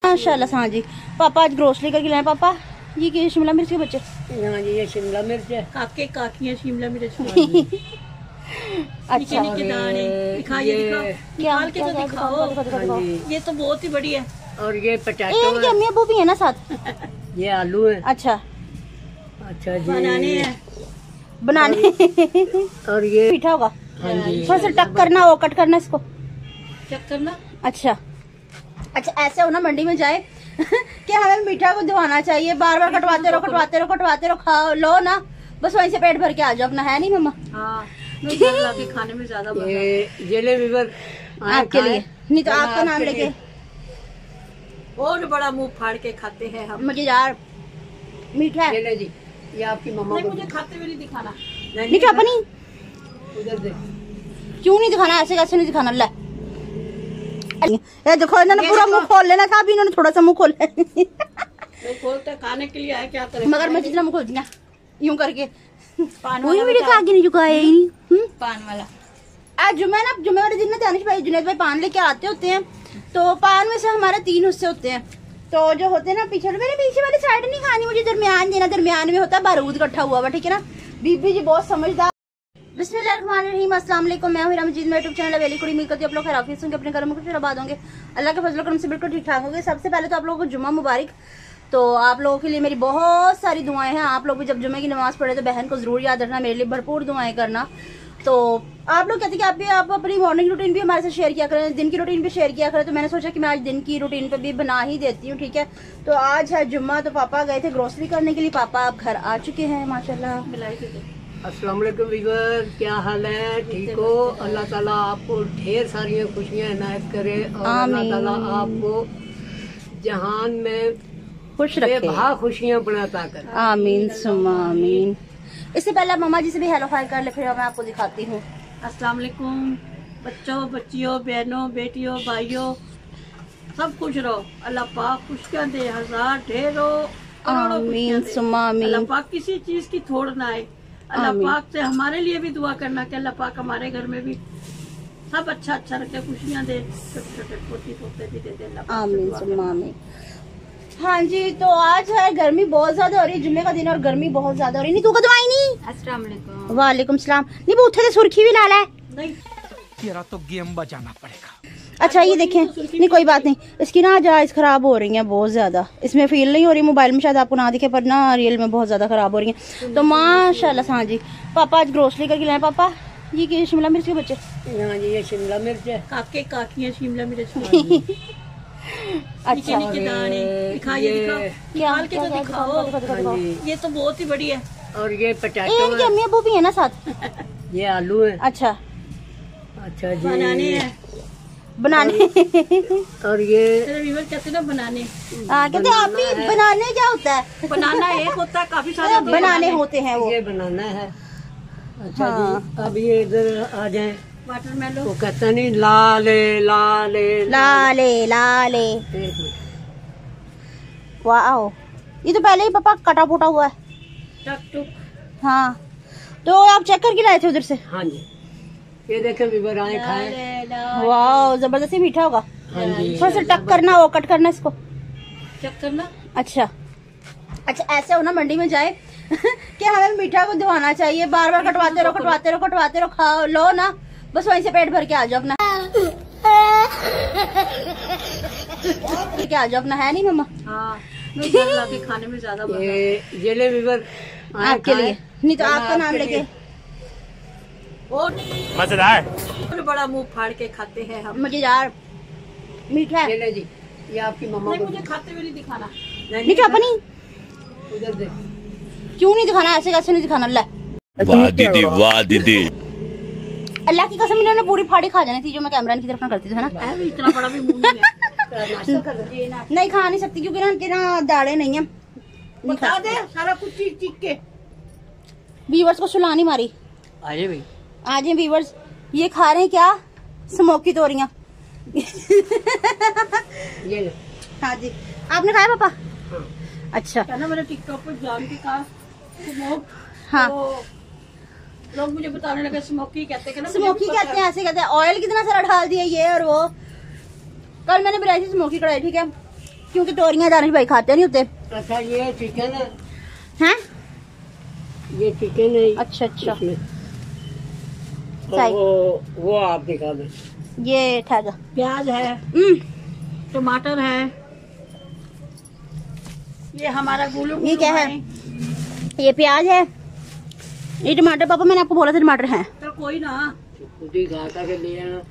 माशाल्लाह। हाँ जी पापा आज ग्रोसरी करके लाए। पापा ये शिमला मिर्च के बच्चे। हाँ जी ये शिमला मिर्च है। काके काकियाँ शिमला मिर्च। अच्छा दाने दिखाइए, निकाल के तो दिखाओ। ये तो बहुत ही बढ़िया है। और ये पोटैटो है। अम्मी अबू भी है ना साथ। ये आलू है। अच्छा अच्छा जी बनाने और ये मीठा होगा। हाँ जी थोड़ा सा टक करना हो, कट करना इसको, चेक करना। अच्छा ऐसे हो ना मंडी में जाए कि हमें मीठा को दबाना चाहिए, बार बार कटवाते रहो खाओ लो ना, बस वहीं से पेट भर के आ जाओ अपना। है नहीं मम्मा? हाँ के खाने में ज्यादा जलेबी आपके लिए नहीं तो आपका नाम लेके और बड़ा मुंह फाड़ के खाते हैं हम। मुझे यार मीठा है। ये जी ये आपकी मम्मा को मुझे खाते हुए नहीं दिखाना। नहीं क्या अपनी उधर से क्यों नहीं दिखाना, ऐसे कैसे नहीं दिखाना। ले ये देखो इन्होंने पूरा मुंह खोल लेना था, अभी इन्होंने थोड़ा सा मुंह खोल खोलते खाने के लिए आया, क्या करें। मगर मैं जितना मुंह खोल दिया यूं करके वही मेरे का आगे नहीं झुकाया ही नहीं। पान वाला आज जुम्मे वाले दिन ना दानिश भाई जुनैद भाई पान लेके आते होते हैं, तो पान में से हमारे 3 हिस्से होते हैं। तो जो होते हैं ना पीछे, मेरे पीछे वाली साइड नहीं खानी, मुझे दरमियान देना। दरमियान में होता है बारूद इकट्ठा हुआ हुआ, ठीक है ना। बीबी जी बहुत समझदार। बिस्मिल्लाहिर्रहमानिर्रहीम, अस्सलाम वालेकुम। मैं हूं हिरा मजीद, मेरे यूट्यूब चैनल अवेली कुड़ी। उम्मीद करती हूं आप लोग खैरियत होंगे, अपने घरों में खुश आबाद होंगे, अल्लाह के फजल करम से बिल्कुल ठीक ठाक होंगे। सबसे पहले तो आप लोगों को जुम्मा मुबारक। तो आप लोगों के लिए मेरी बहुत सारी दुआएं हैं। आप लोग भी जब जुम्मे की नमाज पढ़े तो बहन को जरूर याद रखना, मेरे लिए भरपूर दुआएं करना। तो आप लोग कहते हैं कि आप अपनी मॉर्निंग रूटीन भी हमारे साथ शेयर किया करें, दिन की रूटीन भी शेयर किया करें। तो मैंने सोचा कि मैं आज दिन की रूटीन पे भी बना ही देती हूँ, ठीक है। तो आज है जुम्मा, तो पापा गए थे ग्रोसरी करने के लिए। पापा आप घर आ चुके हैं माशाल्लाह। अस्सलाम वालेकुम व्यूअर, क्या हाल है? ठीक हो? अल्लाह ताला आपको ढेर सारी खुशियाँ इनायत करे और अल्लाह ताला आपको जहान में खुश रखे, खुशियाँ बनाता करे। आमीन सुम्मा आमीन। इससे पहले मम्मा जी से भी हेलो हाय कर ले, फिर मैं आपको दिखाती हूँ। अस्सलाम वालेकुम बच्चों, बच्चियों, बहनों, बेटियों, भाइयों, सब खुश रहो। अल्लाह पाक खुशियाँ दे, हजार ढेरों आमीन सुम्मा आमीन। अल्लाह पाक किसी चीज की थोड़ ना आए। अल्लाह पाक से हमारे लिए भी दुआ करना कि अल्लाह पाक हमारे घर में भी सब अच्छा रखे, खुशियाँ दे, छोटे छोटे पोती पोते भी दे दे। आमीन सुम्मा आमीन। हाँ जी, तो आज है गर्मी बहुत ज्यादा हो रही है, जुम्मे का दिन और गर्मी बहुत ज्यादा हो रही है। नहीं तू कदम आई नहीं। अस्सलाम वालेकुम। वालेकुम सलाम। नहीं वो उठे सुर्खी भी लाला है। नहीं तेरा तो गेम बजाना पड़ेगा। अच्छा ये देखें, नहीं कोई बात नहीं, इसकी ना आज आइज खराब हो रही है बहुत ज्यादा। इसमें फील नहीं हो रही, मोबाइल में शायद आपको ना दिखे, पर ना रियल में बहुत ज्यादा खराब हो रही है। तो माशाल्लाह। हाँ जी पापा आज ग्रोसरी करके लाए। पापा ये शिमला मिर्च के बच्चे। हाँ जी ये शिमला मिर्च है। काके काकियाँ शिमला मिर्च। अच्छा दाने दिखाइए, निकाल के तो दिखाओ। ये तो बहुत ही बढ़िया है। और ये पोटैटो है। अम्मी अबू भी है ना साथ। ये आलू है। अच्छा जी बनाने और ये कहते ना बनाने। कहते आप भी बनाने क्या होता है? बनाना एक होता है, काफी सारे बनाने होते हैं वो। ये बनाना है। अच्छा जी अब ये इधर आ जाए। वाटरमेलन वो कहता नहीं लाले लाले लाले लाले। वाओ ये तो पहले ही पापा कटा फूटा हुआ है। टक टुक। हाँ तो आप चेक करके लाए थे उधर से? हाँ जी ये देखें व्यूअर आए खाए। वाओ जबरदस्ती मीठा होगा। हाँ जी थोड़ा सा टक करना हो, कट करना इसको, चेक करना। अच्छा ऐसे हो ना मंडी में जाए कि हमें मीठा को दबाना चाहिए, बार बार कटवाते रहो खाओ लो ना, बस वहीं से पेट भर के आ जाओ अपना। क्या आ जाओ अपना। है नहीं मम्मा? हाँ के खाने में ज्यादा जलेबी आपके लिए नहीं तो आपका नाम लेके और मजेदार बड़ा मुंह फाड़ के खाते हैं हम। मुझे यार मीठा है। जी ये आपकी मम्मा को मुझे खाते हुए नहीं दिखाना। नहीं क्या अपनी उधर से क्यों नहीं दिखाना, ऐसे कैसे नहीं दिखाना। वाह दीदी वाह दीदी। अल्लाह की कसम इन्होंने पूरी फाड़ी खा जानी थी जो मैं कैमरा की तरफ ना करती थी, है ना। इतना बड़ा भी मुंह नहीं है। नहीं खा नहीं सकती क्योंकि ना दाढ़े नहीं है। बता दे सारा कुछ चीख के। व्यूअर्स को सुला नहीं मारी। आइए भाई आज ये व्यूअर्स ये खा रहे हैं क्या, स्मोकी तोरियां। ये हाँ जी आपने खाया पापा? हाँ। अच्छा कहना मैंने टिकटॉक पर जान के कहा स्मोक। हाँ तो लोग मुझे बताने लगे स्मोकी कहते हैं ना। स्मोकी कहते हैं, ऐसे कहते हैं। ऑयल कितना सारा डाल दिया ये और वो। कल मैंने बनाई थी स्मोकी कढ़ाई, ठीक है। क्योंकि तोरियां दानिश भाई खाते नहीं होते अच्छा ये चिकन है, हैं। ये चिकन है। अच्छा अच्छा इसमें। सही। वो आप दिखा दें। ये ठहरा प्याज है, टमाटर है, ये हमारा गोलू ये क्या है? ये प्याज है, ये टमाटर। पापा मैंने आपको बोला था टमाटर हैं। तो कोई ना, खुद ही घाटा के लिए ना।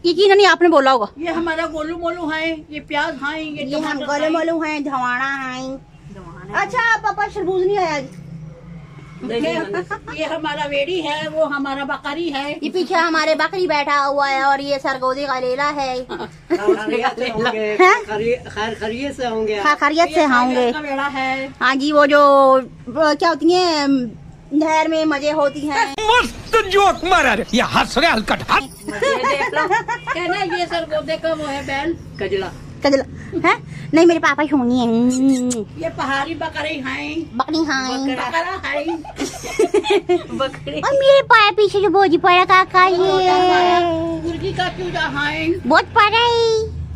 यकीन नहीं आपने बोला होगा। ये हमारा गोलू मोलू है, ये प्याज है, ये ये हम टमाटर गोले हैं। मोलू हैं, धवाना है। अच्छा पापा शरबूज नहीं आया आज। ये हमारा वेड़ी है, वो हमारा बकरी है। ये पीछे हमारे बकरी बैठा हुआ है और ये सरगोदी का लेला है। खैरियत से होंगे, हैं? खैर खैरियत से होंगे आप। खैरियत से होंगे। का वेड़ा है। हाँ जी, वो जो क्या होती है नहर में मजे होती हैं। मस्त जोक मारा रे, ये हंस रहे हलकट हंस। ये देख लो, कहना ये सरगोदे का वो है बैल, कजला। कजला है नहीं, मेरे पापा होनी है। ये पहाड़ी बकरी है, बकरी हाँ। बकरा है। बकरी और मेरे पाया पीछे जो बोझी पड़ा काका, ये मुर्गी का चूजा है। बहुत पड़ा है।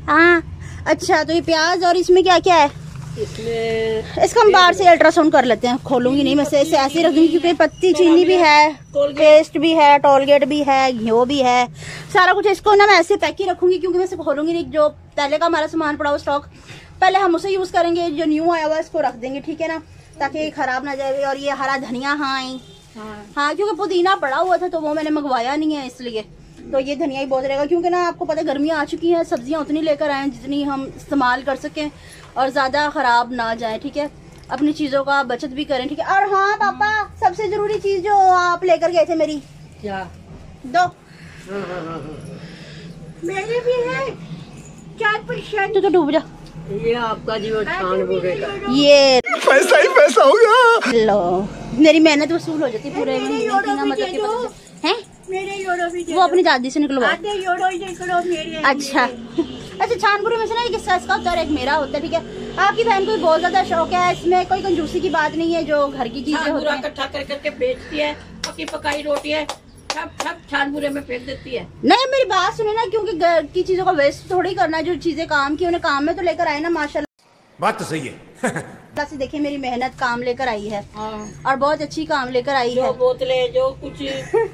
हाँ अच्छा, तो ये प्याज और इसमें क्या क्या है? इसमें इसका हम बाहर से अल्ट्रासाउंड कर लेते हैं। खोलूंगी नहीं मैं, इसे ऐसे रख दूंगी क्योंकि पत्ती चीनी भी है, पेस्ट भी है, टोलगेट भी है, घी भी है, सारा कुछ। इसको ना मैं ऐसे पैक ही रखूंगी क्योंकि मैं इसे खोलूंगी नहीं। जो पहले का हमारा सामान पड़ा हुआ स्टॉक, पहले हम उसे यूज करेंगे। जो न्यू आया हुआ इसको रख देंगे, ठीक है ना, ताकि खराब ना जाए। और ये हरा धनिया हाँ क्योंकि पुदीना पड़ा हुआ था तो वो मैंने मंगवाया नहीं है, इसलिए तो ये धनिया ही बहुत रहेगा। क्योंकि ना आपको पता है गर्मियाँ आ चुकी हैं, सब्जियां उतनी लेकर आए जितनी हम इस्तेमाल कर सकें और ज्यादा खराब ना जाए, ठीक है। अपनी चीजों का बचत भी करें, ठीक है। और हाँ पापा, सबसे जरूरी चीज जो आप लेकर गए थे मेरी, क्या? दो मेरे भी है 4%। तो डूब जा। ये आपका जी वो छान बोलेगा। ये पैसा ही पैसा होगा। लो, मेरी मेहनत वसूल हो जाती पूरे महीने की ना, मतलब कि पता चले। हैं? मेरे योड़ो भी वो अपनी दादी से निकलवा। आधे योड़ो ही निकलो मेरे। अच्छा अच्छा, छानपुरी में से ना एक इसका होता है, एक मेरा होता है, ठीक है। आपकी बहन को भी बहुत ज्यादा शौक है, इसमें कोई कंजूसी की बात नहीं है। जो घर की चीजें होती हैं इकट्ठा कर करके बेचती है, पकी पकाई रोटी है, सब छानपुरे में फेंक देती है। नहीं, मेरी बात सुने ना, क्योंकि घर की चीजों का वेस्ट थोड़ी करना है। जो चीजें काम की उन्हें काम में तो लेकर आए ना, माशाल्लाह। बात तो सही है। से देखिए मेरी मेहनत काम लेकर आई है और बहुत अच्छी काम लेकर आई है। जो बोतलें, जो कुछ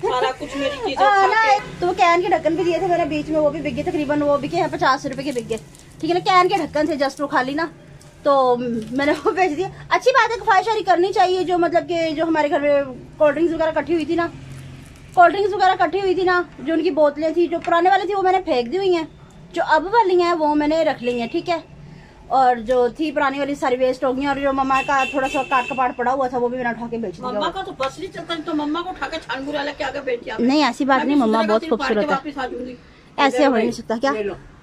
सारा कुछ मेरी चीजें ना, तो वो कैन के ढक्कन भी दिए थे मैंने बीच में, वो भी बिक गए। तकरीबन वो बिके हैं 50 रुपए के बिक गए, ठीक है ना। कैन के ढक्कन थे जस्ट वो खाली ना, तो मैंने वो बेच दिया। अच्छी बात है, ख्वाहिशारी करनी चाहिए। जो मतलब कि जो हमारे घर में कोल्ड ड्रिंक्स वगैरह इकट्ठी हुई थी ना, जो उनकी बोतलें थी, जो पुराने वाली थी वो मैंने फेंक दी हुई हैं। जो अब वाली हैं वो मैंने रख ली हैं, ठीक है। और जो थी पुरानी वाली सारी वेस्ट हो गई। और जो मम्मा का थोड़ा सा काट कपाट पड़ा हुआ था वो भी मैंने उठा के बेच दिया। मम्मा का तो बस नहीं चलता, तो मम्मा को उठा के छानपुरे वाले के आगे बेच दिया। नहीं ऐसी बात नहीं, मम्मा बहुत खूबसूरत है, वापस आ जाऊंगी। ऐसे हो नहीं सकता। क्या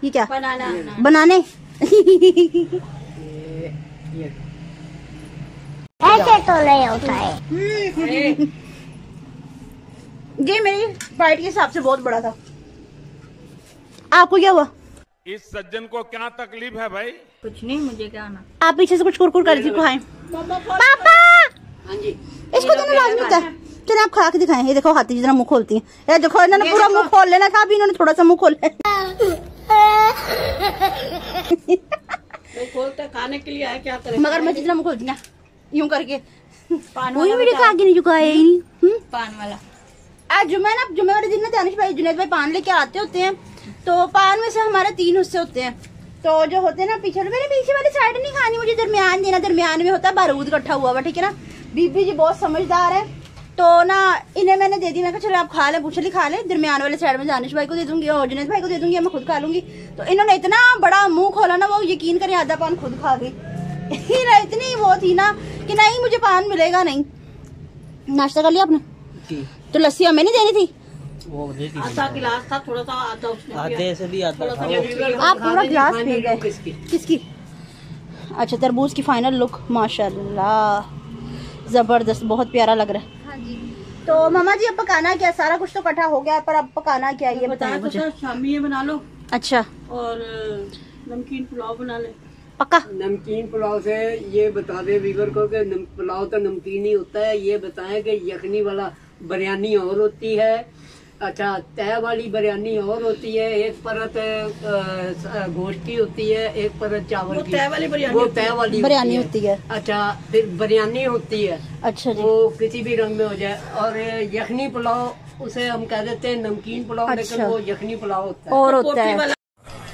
ये क्या बनाना बनाने ऐसे तो नहीं होता है। ये मेरी बाइट के हिसाब से बहुत बड़ा था। आपको क्या हुआ? इस सज्जन को क्या तकलीफ है भाई? कुछ नहीं, मुझे क्या आना। आप पीछे से कुछ कुरकुर कर रही थी, खाएं। पापा हाँ जी, इसको तो लाजमी होता है। चलो आप खा के दिखाएं। ये देखो हाथी जितना मुंह खोलती है। ये देखो इन्होंने पूरा मुंह खोल लेना था, अभी इन्होंने थोड़ा सा मुंह खोला। खोलते खाने के लिए आया, क्या करें। मगर मैं जितना मुंह खोलती ना यूं करके, पान वही वाला मेरे बता। आगे नहीं झुकाया ही नहीं। पान वाला आज जुम्मे वाले दिन ना दानिश भाई जुनैद भाई पान लेके आते होते हैं। तो पान में से हमारे 3 हिस्से होते हैं। तो जो होते हैं ना पीछे, मैंने पीछे वाली साइड नहीं खानी, मुझे दरमियान देना। दरमियान में होता है बारूद इकट्ठा हुआ हुआ, ठीक है ना। बीबी जी बहुत समझदार है, तो ना इन्हें मैंने दे दी। मैं कहा चलो आप खा ले, पूछली खा ले। दरमियान वाले साइड में दानिश भाई को दे दूंगी और जुनैद भाई को दे दूंगी, मैं खुद खा लूंगी। तो इन्होंने इतना बड़ा मुंह खोला ना, वो यकीन करें आधा पान खुद खा गई। इतनी वो थी ना कि नहीं मुझे पान मिलेगा नहीं। नाश्ता कर लिया आपने? तो लस्सी हमें नहीं देनी थी? आधा गिलास था, थोड़ा सा आधा उसने आधे से भी आधा आप पूरा गिलास पी गए। किसकी? अच्छा, तरबूज की फाइनल लुक माशाल्लाह जबरदस्त, बहुत प्यारा लग रहा है। हाँ जी। तो मामा जी अब पकाना क्या? सारा कुछ तो इकट्ठा हो गया, पर अब पकाना क्या ये बताएं मुझे। तो शामी ये बना लो। अच्छा, और नमकीन पुलाव बना ले। पक्का? नमकीन पुलाव से ये बता दे वीवर को कि पुलाव तो नमकीन ही होता है। ये बताएं कि यखनी वाला बिरयानी और होती है। अच्छा, तय वाली बिरयानी और होती है, एक परत गोश्त की होती है, एक परत चावल वो की। तय वाली बिरयानी वो होती है। तय वाली बिरयानी होती है। अच्छा, फिर बिरयानी होती है, अच्छा जी। वो किसी भी रंग में हो जाए। और यखनी पुलाव, उसे हम कह देते हैं नमकीन पुलाव, लेकिन अच्छा। वो यखनी पुलाव होता है। और होता पोटली है। वाला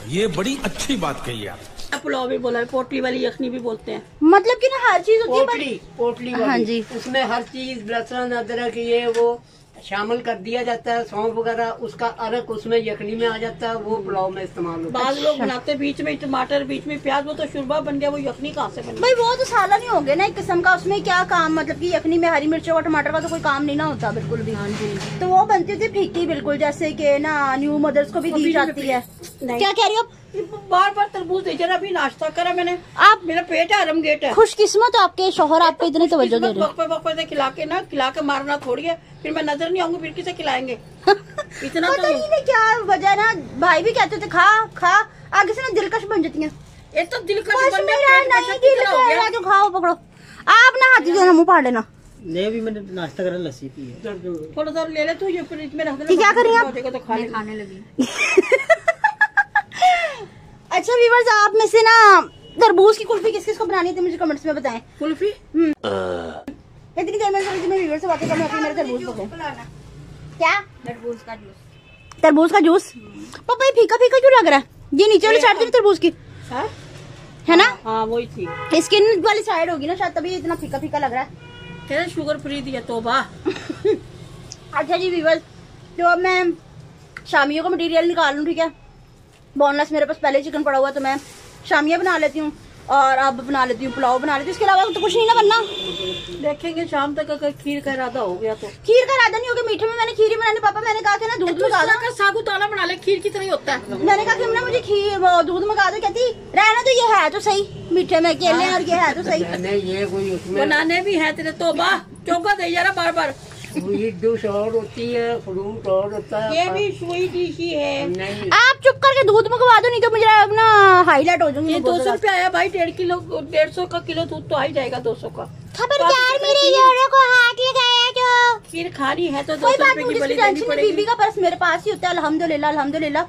ये बड़ी अच्छी बात कही आप। पुलाव भी बोला है, पोटली वाली यखनी भी बोलते हैं। मतलब कि ना हर चीज होती है पोटली, पोटली वाली। हाँ जी। उसमें हर चीज लहसुन अदरक ये वो शामिल कर दिया जाता है, सौंफ वगैरह, उसका अरक उसमें यखनी में आ जाता है, वो पुलाव में इस्तेमाल होता है। बाद लोग बनाते बीच में टमाटर, बीच में प्याज, वो तो शुरबा बन गया, वो यखनी कहाँ से बन गया? भाई वो तो सालन ही हो गया ना एक किस्म का, उसमें क्या काम, मतलब कि यखनी में हरी मिर्चों और टमाटर का तो कोई काम नहीं ना होता बिल्कुल भी। तो वो बनती थी फीकी बिल्कुल, जैसे कि ना न्यू मदर्स को भी दी जाती है। क्या कह रही हो बार बार तरबूज दे, जरा अभी नाश्ता करा मैंने, आप? मेरा पेट आराम गेट है। खुशकिस्मत आपके शोहर आप पे इतनी तवज्जो दे रहे हैं। वक्त से खिला के मारना थोड़ी है, फिर मैं नजर नहीं आऊंगी, फिर किसे खिलाएंगे? इतना पता नहीं ना क्या वजह ना, भाई भी कहते थे खा खा, आगे से ना दिलकश बन जाती है। एक तो दिल का बस जीवन में मेरा पेट नहीं में दिल कितना हो कर गया? रहा तो खाओ पकड़ो। आप ना हाथी देना मुंह फाड़ लेना। नहीं, अभी मैंने नाश्ता करा, लस्सी पी है। थोड़ा सा ले ले तू, ये फ्रिज में रख देना। कि क्या करें आप? हो जाएगा तो खाने लगी। अच्छा व्यूअर्स, आप में से ना तरबूज की कुल्फी किस किस को बनानी थी मुझे कमेंट्स में बताएं। कुल्फी इतनी देर में मैं व्यूअर्स से बातें करने होती है, मेरे तरबूज पके। क्या? तरबूज का जूस। पापा ये फीका फीका क्यों लग रहा है? ये नीचे वाली साइड थी तरबूज की, है? है ना? हाँ वही थी। स्किन वाली साइड होगी ना शायद, तभी इतना फीका फीका लग रहा है। कह रहे शुगर फ्री दिया, तोबा। अच्छा जी व्यूअर्स, तो अब मैं शामियों का मटेरियल निकाल लूँ, ठीक है। बोनलेस मेरे पास पहले चिकन पड़ा हुआ, तो मैं शामियाँ बना लेती हूँ और अब बना लेती हूँ पुलाव बना लेती हूँ। इसके अलावा तो कुछ नहीं ना बनना। देखेंगे शाम तक अगर खीर का इरादा हो गया तो। खीर का इरादा नहीं हो गया, मीठे में मैंने खीर ही बनाने, पापा मैंने कहा था ना दूध मंगा दो। का साबूदाना बना ले, खीर की तरह ही होता है। मैंने कहा कि ना मुझे खीर वो दूध मंगा दो, कहती रहना तो ये है तो सही, मीठे में केले और ये है तो सही। मैंने ये कोई उसमें बनाने भी है तेरे, तोबा चौका दे जा रहा बार बार। स्वीट डिश और होती है, फ्रूट और होता है। ये भी स्वीट डिश ही है। नहीं, आप चुप करके दूध मंगवा दो, नहीं तो मुझे अपना हाईलाइट हो जाऊंगी। ये 200 रुपया आया भाई, 150 का किलो दूध तो आ ही जाएगा, 200 का। खबरदार मेरे जोड़ों को हाथ लगाया जो। खीर खानी है तो कोई 200 बात रुपए नहीं, की मुझे बलि इसकी देनी टेंशन नहीं, पड़ेगी। बीबी का पर्स मेरे पास ही होता है, अल्हम्दुलिल्लाह अल्हम्दुलिल्लाह।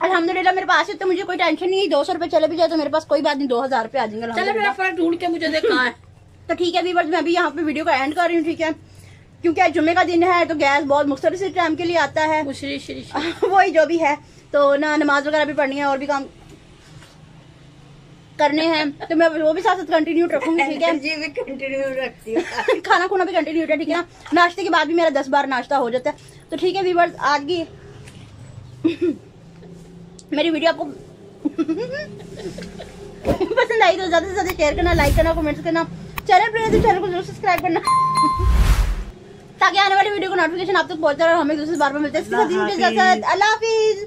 अल्हम्दुलिल्लाह मेरे पास है, तो मुझे कोई टेंशन नहीं है। 200 रुपए चले भी जाए तो मेरे पास कोई बात नहीं, 2000 रुपए आ जाएंगे चलो अल्हम्दुलिल्लाह। मेरा फ्रेंड ढूंढ के मुझे दे कहाँ है। तो ठीक है व्यूअर्स, मैं अभी यहाँ पे वीडियो का एंड कर रही हूँ, ठीक है, क्योंकि आज जुम्मे का दिन है तो गैस बहुत मुख्तलिफ से टाइम के लिए आता है। श्री श्री वही जो भी है, तो ना नमाज वगैरह भी पढ़नी है और भी काम करने हैं, तो मैं वो भी साथ साथ कंटिन्यू रखूंगी, ठीक है। जी भी कंटिन्यू रखती है। खाना खुना भी कंटिन्यू है, ठीक है ना। नाश्ते के बाद भी मेरा 10 बार नाश्ता हो जाता है। तो ठीक है व्यूअर्स, आज की मेरी वीडियो आपको पसंद आई तो ज्यादा से ज्यादा शेयर करना, लाइक करना, कमेंट्स करना, चैनल पर तो चैनल को जरूर सब्सक्राइब करना ताकि आने वाली वीडियो को नोटिफिकेशन आप तक पहुंच जाए और हमें दूसरी बार में मिलते हैं। अल्लाह हाफिज।